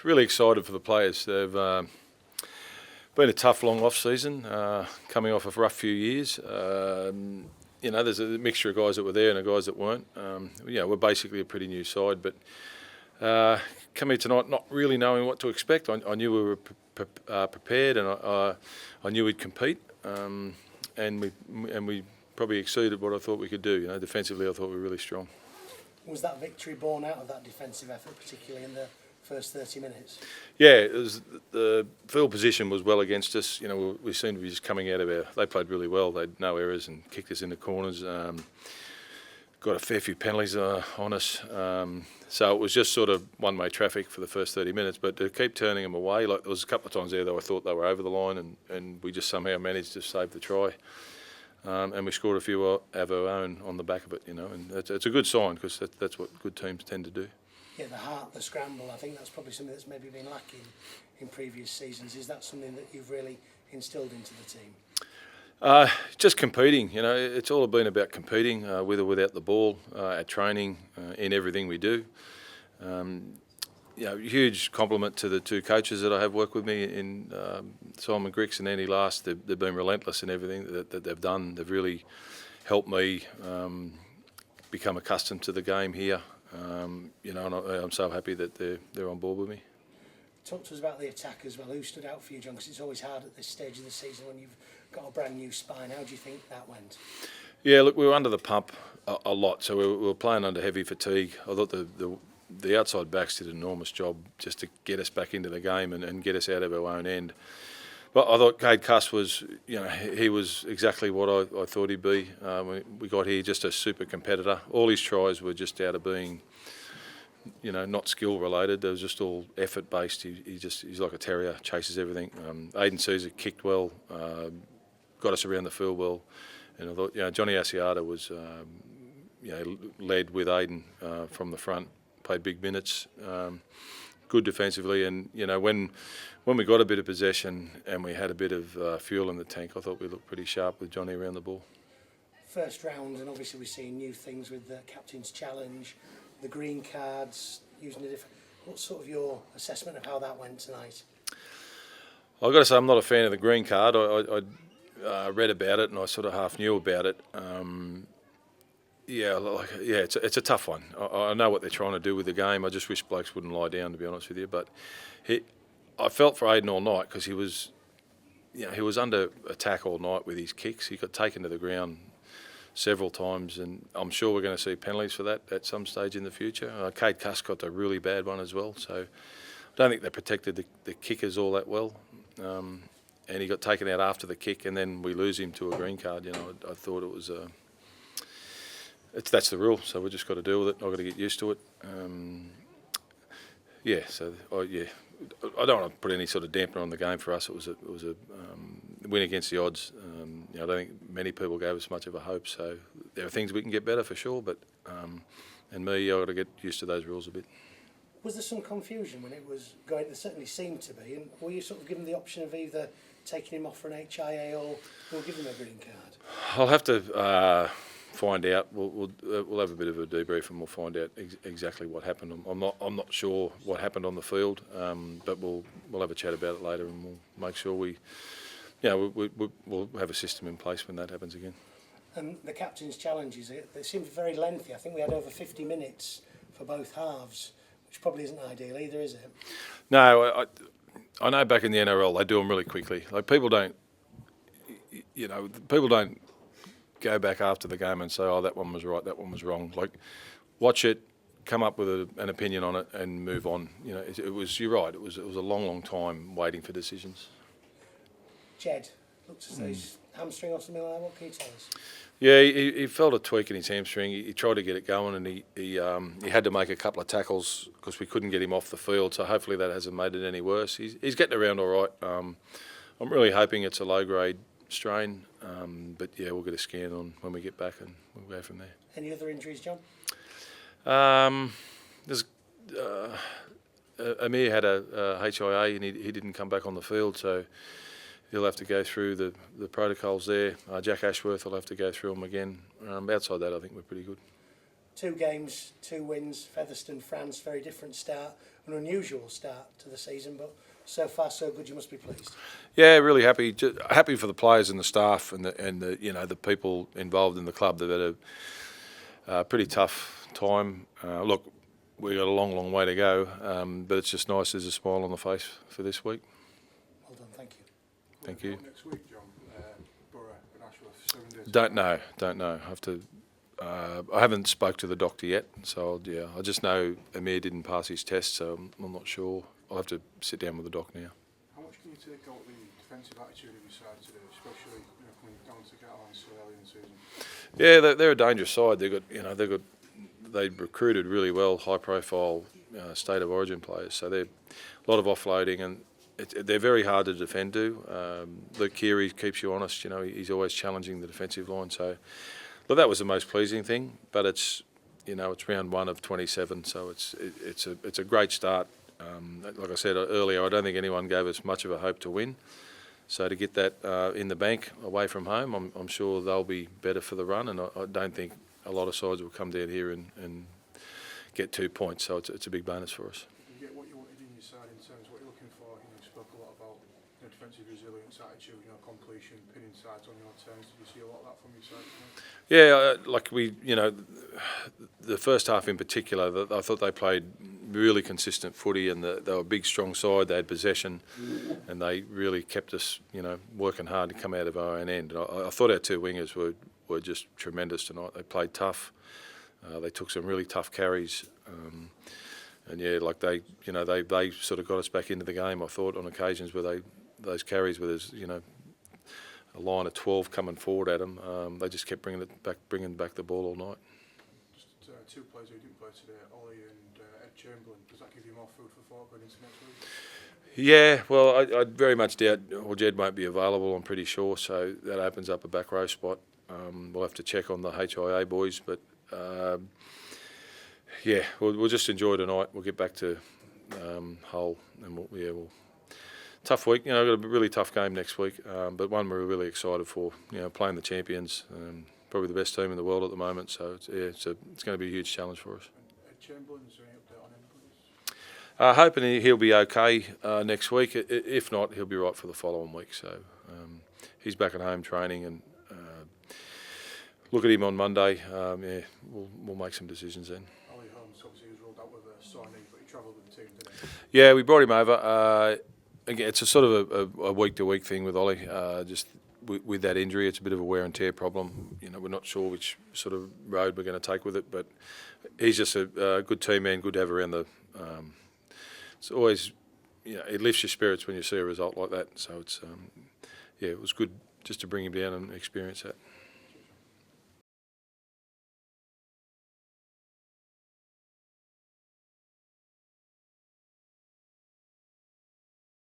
Really excited for the players. They've been a tough, long off-season, coming off a rough few years. There's a mixture of guys that were there and the guys that weren't. We're basically a pretty new side, but coming tonight not really knowing what to expect. I knew we were prepared, and I knew we'd compete, and we probably exceeded what I thought we could do. Defensively, I thought we were really strong. Was that victory born out of that defensive effort, particularly in the first 30 minutes? Yeah, the field position was well against us. We seemed to be just coming out of our. They played really well. They had no errors and kicked us in the corners. Got a fair few penalties on us. So it was just sort of one-way traffic for the first 30 minutes. But to keep turning them away, like there was a couple of times there that I thought they were over the line, and we just somehow managed to save the try. And we scored a few of our own on the back of it. And it's a good sign, because that's what good teams tend to do. Yeah, the heart, the scramble, I think that's probably something that's maybe been lacking in previous seasons. Is that something that you've really instilled into the team? Just competing. It's all been about competing, with or without the ball, at training, in everything we do. Huge compliment to the two coaches that I have worked with me in Simon Grix and Andy Last. They've been relentless in everything that they've done. They've really helped me become accustomed to the game here. And I'm so happy that they're on board with me. Talk to us about the attack as well. Who stood out for you, John? Because it's always hard at this stage of the season when you've got a brand new spine. How do you think that went? Yeah, look, we were under the pump a lot, so we were playing under heavy fatigue. I thought the outside backs did an enormous job just to get us back into the game and get us out of our own end. But I thought Cade Cuss was, he was exactly what I thought he'd be. We got here just a super competitor. All his tries were just out of being, not skill related. They was just all effort based. He's like a terrier, chases everything. Aidan Caesar kicked well, got us around the field well, and I thought, Johnny Asiata was, led with Aidan from the front, played big minutes. Good defensively, and when we got a bit of possession and we had a bit of fuel in the tank, I thought we looked pretty sharp with Johnny around the ball. First round, and obviously we're seeing new things with the captain's challenge, the green cards, using a different. What's sort of your assessment of how that went tonight? I've got to say I'm not a fan of the green card. I read about it and I sort of half knew about it. It's a tough one. I know what they're trying to do with the game. I just wish blokes wouldn't lie down, to be honest with you. But I felt for Aidan all night, because he was under attack all night with his kicks. He got taken to the ground several times, and I'm sure we're going to see penalties for that at some stage in the future. Cade Cuss got a really bad one as well, so I don't think they protected the kickers all that well. And he got taken out after the kick, and then we lose him to a green card. I thought it was that's the rule, so we've just got to deal with it. I've got to get used to it. I don't want to put any sort of dampener on the game. For us, it was a win against the odds. I don't think many people gave us much of a hope. So there are things we can get better for sure, but I've got to get used to those rules a bit. Was there some confusion when it was going? There certainly seemed to be. And were you sort of given the option of either taking him off for an HIA or giving him a green card? I'll have to find out. We'll have a bit of a debrief and we'll find out exactly what happened. I'm not sure what happened on the field, but we'll have a chat about it later, and we'll make sure we'll have a system in place when that happens again. And the captain's challenges, they seemed very lengthy. I think we had over 50 minutes for both halves, which probably isn't ideal either, is it? No, I know back in the NRL they do them really quickly. Like people don't go back after the game and say, oh, that one was right, that one was wrong. Like, watch it, come up with an opinion on it, and move on. It was. You're right. It was a long time waiting for decisions. Jed looks as though he's hamstring or something like that. What can you tell us? Yeah, he felt a tweak in his hamstring. He tried to get it going, and he had to make a couple of tackles because we couldn't get him off the field. So hopefully that hasn't made it any worse. He's getting around all right. I'm really hoping it's a low grade strain, but yeah, we'll get a scan on when we get back, and we'll go from there. Any other injuries, John? There's Amir had a HIA and he didn't come back on the field, so he'll have to go through the protocols there. Jack Ashworth will have to go through them again. Outside that, I think we're pretty good. 2 games, 2 wins, Featherstone, France, very different start, an unusual start to the season, but so far so good. You must be pleased. Yeah, really happy. Happy for the players and the staff and the the people involved in the club. They've had a pretty tough time. Look, we've got a long way to go, but it's just nice. There's a smile on the face for this week. Well done, thank you. Thank you. Next week, John, Borough and Ashworth, 7 days. Don't know. I have to. I haven't spoke to the doctor yet, so I just know Amir didn't pass his test, so I'm not sure. I'll have to sit down with the doc now. How much can you take out the defensive attitude of your side today, especially coming down to Catalans so early in the season? Yeah, they're a dangerous side. They recruited really well, high-profile state of origin players. So they're a lot of offloading, and they're very hard to defend to. Luke Keary keeps you honest. He's always challenging the defensive line. So, look, that was the most pleasing thing. But it's round 1 of 27, so it's a great start. Like I said earlier, I don't think anyone gave us much of a hope to win. So to get that in the bank away from home, I'm sure they'll be better for the run, and I don't think a lot of sides will come down here and get 2 points. So it's a big bonus for us. You get what you wanted in your side in terms of what you're looking for. You spoke a lot about defensive resilience, attitude, completion, pinning sides on your terms. Did you see a lot of that from your side tonight? Yeah, the first half in particular, I thought they played really consistent footy, and they were a big, strong side. They had possession, and they really kept us, working hard to come out of our own end. And I thought our 2 wingers were just tremendous tonight. They played tough. They took some really tough carries, and they sort of got us back into the game. I thought on occasions where those carries where there's a line of 12 coming forward at them, they just kept bringing back the ball all night. Just 2 players who didn't play today, Ollie and Ed Chamberlain. Does that give you more food for thought going into next week? Yeah, well, I very much doubt Jed won't be available, I'm pretty sure, so that opens up a back row spot. We'll have to check on the HIA boys, but we'll just enjoy tonight. We'll get back to Hull, and we'll tough week. Got a really tough game next week, but one we're really excited for. Playing the champions, probably the best team in the world at the moment. So it's going to be a huge challenge for us. Ed Chamberlain, is there any update on him, please? Hoping he'll be okay next week. If not, he'll be right for the following week. So he's back at home training, and look at him on Monday. We'll make some decisions then. Ollie Holmes obviously was rolled out with a sore knee, but he travelled with the team, didn't he? Yeah, we brought him over. Again, it's a sort of a week-to-week thing with Ollie. Just with that injury, it's a bit of a wear and tear problem. We're not sure which sort of road we're going to take with it, but he's just a good team man, good to have around the. It's always, it lifts your spirits when you see a result like that. So it was good just to bring him down and experience that.